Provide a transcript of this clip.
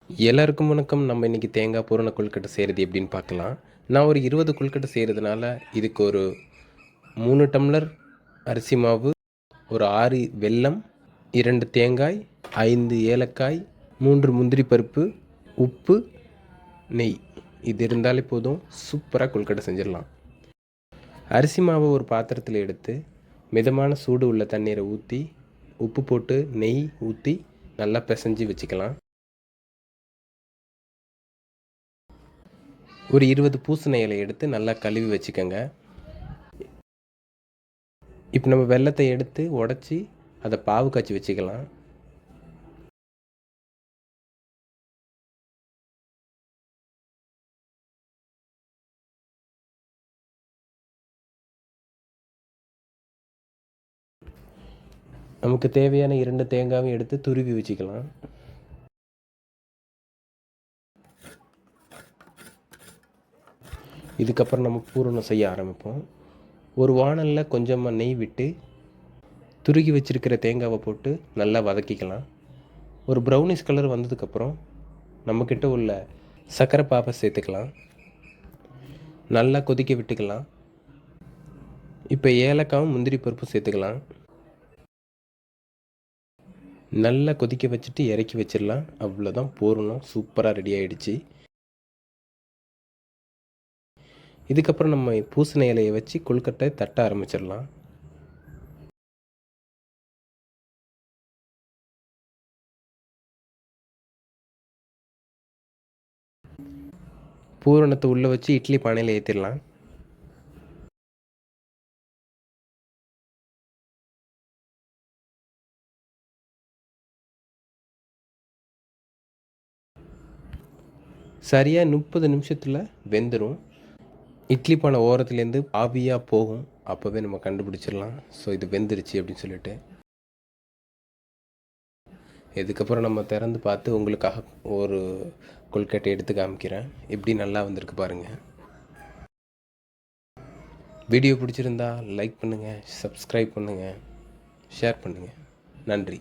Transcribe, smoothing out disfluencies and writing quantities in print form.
எல்லாருக்கும் வணக்கம். நம்ம இன்றைக்கி தேங்காய் பூரண கொழுக்கட்டை செய்கிறது எப்படின்னு பார்க்கலாம். நான் ஒரு 20 கொழுக்கட்டை செய்கிறதுனால இதுக்கு ஒரு 3 டம்ளர் அரிசி மாவு, ஒரு 6 வெல்லம், 2 தேங்காய், 5 ஏலக்காய், 3 முந்திரி பருப்பு, உப்பு, நெய் இது இருந்தாலே போதும். சூப்பராக கொழுக்கட்டை செஞ்சிடலாம். அரிசி மாவை ஒரு பாத்திரத்தில் எடுத்து மிதமான சூடு உள்ள தண்ணீரை ஊற்றி உப்பு போட்டு நெய் ஊற்றி நல்லா பிசைஞ்சு வச்சுக்கலாம். ஒரு 20 பூசணி இலை எடுத்து நல்லா கழுவி வச்சுக்கோங்க. இப்போ நம்ம வெல்லத்தை எடுத்து உடச்சி அதை பாவு காய்ச்சி வச்சுக்கலாம். நமக்கு தேவையான 2 தேங்காயும் எடுத்து துருவி வச்சுக்கலாம். இதுக்கப்புறம் நம்ம பூரணம் செய்ய ஆரம்பிப்போம். ஒரு வாணலில் கொஞ்சமாக நெய் விட்டு துருகி வச்சுருக்கிற தேங்காவை போட்டு நல்லா வதக்கிக்கலாம். ஒரு ப்ரௌனிஷ் கலர் வந்ததுக்கப்புறம் நம்மக்கிட்ட உள்ள சர்க்கரை பாவை சேர்த்துக்கலாம். நல்லா கொதிக்க விட்டுக்கலாம். இப்போ ஏலக்காவும் முந்திரி பருப்பும் சேர்த்துக்கலாம். நல்லா கொதிக்க வச்சுட்டு இறக்கி வச்சிடலாம். அவ்வளோதான், பூரணம் சூப்பராக ரெடி ஆகிடுச்சு. இதுக்கப்புறம் நம்ம பூசணி இலையை வச்சு கொழுக்கட்டை தட்ட ஆரம்பிச்சிடலாம். பூரணத்தை உள்ளே வச்சு இட்லி பானையில் ஏற்றிடலாம். சரியாக 30 நிமிஷத்தில் வெந்துடும். இட்லி பானை ஓரத்துலேருந்து ஆவியாக போகும். அப்போவே நம்ம கண்டுபிடிச்சிடலாம் ஸோ இது வெந்துருச்சு அப்படின்னு சொல்லிட்டு. இதுக்கப்புறம் நம்ம திறந்து பார்த்து உங்களுக்காக ஒரு கொழுக்கட்டை எடுத்து காமிக்கிறேன். எப்படி நல்லா வந்திருக்கு பாருங்கள். வீடியோ பிடிச்சிருந்தா லைக் பண்ணுங்கள், சப்ஸ்கிரைப் பண்ணுங்கள், ஷேர் பண்ணுங்கள். நன்றி.